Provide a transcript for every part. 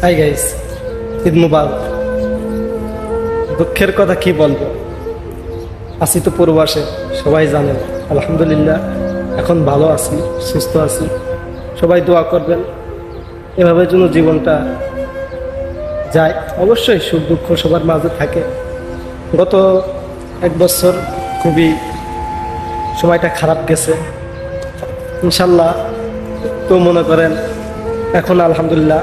Hi guys, Eid মুবারক। দুঃখের কথা কি বলবো, আছি তো পূর্বাসে, সবাই জানেন। আলহামদুলিল্লাহ এখন ভালো আছি, সুস্থ আছি। সবাই দোয়া করবেন এভাবে যেন জীবনটা যায়। অবশ্যই সুখ দুঃখ সবার মাঝে থাকে। গত এক বছর খুবই সময়টা খারাপ গেছে। ইনশাল্লাহ তো মনে করেন এখন আলহামদুলিল্লাহ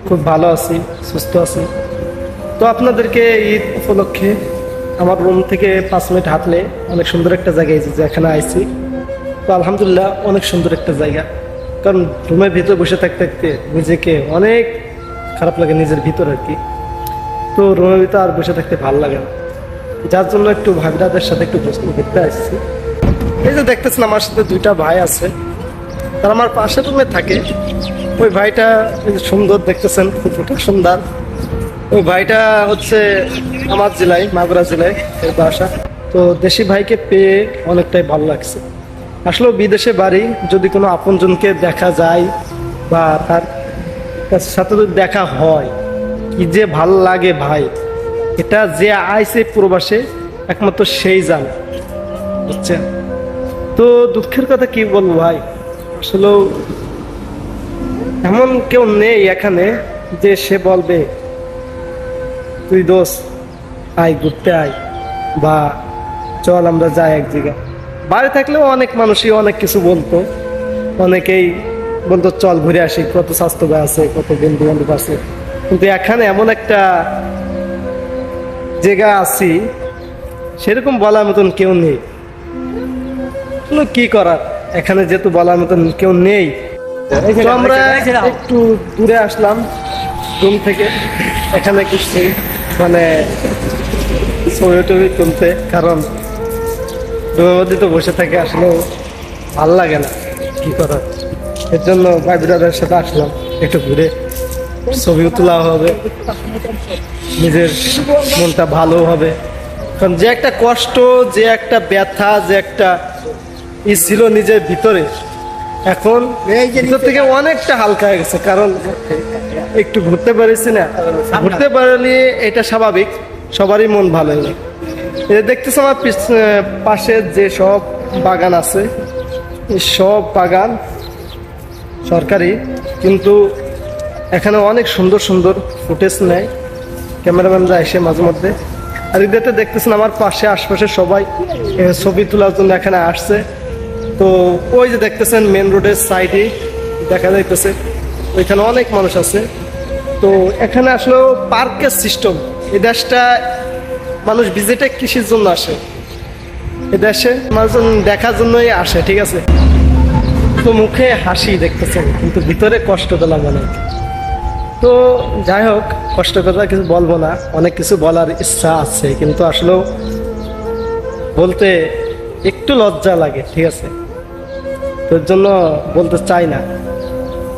খুব ভালো আছি, সুস্থ আছি। তো আপনাদেরকে ঈদ উপলক্ষে আমার রুম থেকে 5 মিনিট হাঁটলে অনেক সুন্দর একটা জায়গায় যেখানে আইছি। তো আলহামদুলিল্লাহ অনেক সুন্দর একটা জায়গা, কারণ রুমের ভিতরে বসে থাকতে থাকতে নিজেকে অনেক খারাপ লাগে নিজের ভিতর আর কি। তো রুমের ভিতরে আর বসে থাকতে ভালো লাগে না, যার জন্য একটু ভাবিরাদের সাথে একটু ঘুরতে আসছি। এই যে দেখতেছেন আমার সাথে 2টা ভাই আছে, তারা আমার পাশের রুমে থাকে। ওই ভাইটা সুন্দর দেখতেছেন, খুব সুন্দর। ওই ভাইটা হচ্ছে আমার জেলায়, মাগুরা জেলায় এর বাসা। তো দেশি ভাইকে পেয়ে অনেকটাই ভালো লাগছে। আসলে বিদেশে বাড়ি, যদি কোনো আপনজনকে দেখা যায় বা তার সাথে যদি দেখা হয়, কি যে ভাল লাগে ভাই, এটা যে আইছে প্রবাসে একমাত্র সেই জানে, বুঝছেন। তো দুঃখের কথা কি বলবো ভাই, আসলে এমন কেউ নেই এখানে যে সে বলবে তুই দোস্ত আয় ঘুরতে আয়, বা চল আমরা যাই এক জায়গায়। বাড়ি থাকলেও অনেক মানুষই অনেক কিছু বলতো, অনেকেই বলতো চল ঘুরে আসি, কত স্বাস্থ্য আছে, কত বন্ধু বান্ধব আছে। কিন্তু এখানে এমন একটা জায়গা আছি, সেরকম বলার মতন কেউ নেই। কি করার, এখানে যেহেতু বলার মতন কেউ নেই, তো আমরা একটু দূরে আসলাম রুম থেকে। এখানে কিছু মানে ছবি টবি তুলতে, কারণ রুমের মধ্যে তো বসে থাকে আসলে ভাল লাগে না, কি করার। এর জন্য ভাই ব্রাদারের সাথে আসলাম, একটু ঘুরে ছবিও তোলা হবে, নিজের মনটা ভালো হবে। কারণ যে একটা কষ্ট, যে একটা ব্যথা, যে একটা ছিল নিজের ভিতরে, এখন ভিতর থেকে অনেকটা হালকা হয়ে গেছে। কারণ একটু ঘুরতে পারছি না, ঘুরতে পারলে এটা স্বাভাবিক, সবারই মন ভালো হলো। দেখতেছো আমার পাশে যে সব বাগান আছে, সব বাগান সরকারি, কিন্তু এখানে অনেক সুন্দর সুন্দর ফুটেজ নেয় ক্যামেরাম্যানরা এসে মাঝে মধ্যে। আর এটাতে দেখতেছেন আমার পাশে আশপাশে সবাই ছবি তোলার জন্য এখানে আসছে। তো ওই যে দেখতেছেন মেন রোডের সাইডে দেখা যাইতেছে, ওইখানে অনেক মানুষ আছে। তো এখানে আসলে পার্কের সিস্টেম, এই দেশটা মানুষ ভিজিটে কৃষির জন্য আসে, এই দেশে মানুষ দেখার জন্যই আসে, ঠিক আছে। তো মুখে হাসি দেখতেছেন, কিন্তু ভিতরে কষ্ট পেলাম অনেক। তো যাই হোক, কষ্টের কথা কিছু বলবো না, অনেক কিছু বলার ইচ্ছা আছে, কিন্তু আসলেও বলতে একটু লজ্জা লাগে, ঠিক আছে। তো এর জন্য বলতে চাই না।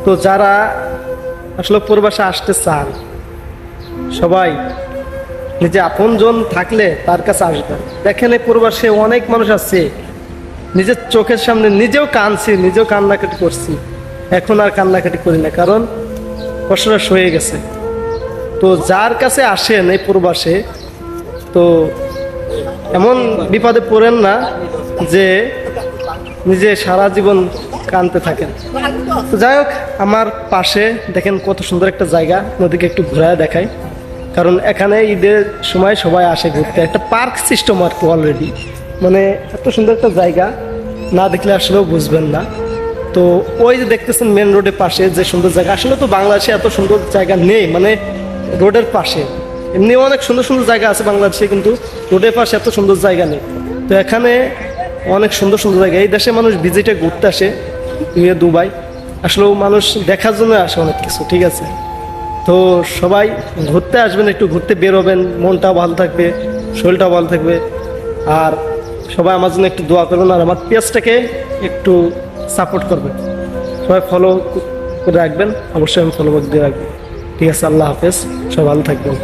তো যারা আসলে প্রবাসে আসতে চান, সবাই নিজে আপনজন থাকলে তার কাছে আসবেন। দেখেন এই প্রবাসে অনেক মানুষ আছে, নিজের চোখের সামনে নিজেও কাঁদছি, নিজেও কান্নাকাটি করছি। এখন আর কান্নাকাটি করি না, কারণ কষ্টটা সয়ে গেছে। তো যার কাছে আসেন এই প্রবাসে, তো এমন বিপদে পড়েন না যে নিজে সারা জীবন কাঁদতে থাকেন। তো যাই হোক, আমার পাশে দেখেন কত সুন্দর একটা জায়গা, নদীকে একটু ঘুরায় দেখাই। কারণ এখানে ঈদের সময় সবাই আসে ঘুরতে, একটা পার্ক সিস্টেম আর কি অলরেডি। মানে এত সুন্দর একটা জায়গা, না দেখলে আসলেও বুঝবেন না। তো ওই যে দেখতেছেন মেন রোডের পাশে যে সুন্দর জায়গা, আসলে তো বাংলাদেশে এত সুন্দর জায়গা নেই, মানে রোডের পাশে। এমনি অনেক সুন্দর সুন্দর জায়গা আছে বাংলাদেশে, কিন্তু রোডের পাশে এত সুন্দর জায়গা নেই। তো এখানে অনেক সুন্দর সুন্দর জায়গা, এই দেশে মানুষ ভিজিটে ঘুরতে আসে, দুবাই আসলেও মানুষ দেখার জন্য আসে অনেক কিছু, ঠিক আছে। তো সবাই ঘুরতে আসবেন, একটু ঘুরতে বেরোবেন, মনটাও ভালো থাকবে, শরীরটাও ভালো থাকবে। আর সবাই আমার জন্য একটু দোয়া করবেন, আর আমার পেজটাকে একটু সাপোর্ট করবেন, সবাই ফলো করে রাখবেন। অবশ্যই আমি ফলো দিয়ে রাখবেন, ঠিক আছে। আল্লাহ হাফেজ, সবাই ভালো থাকবেন।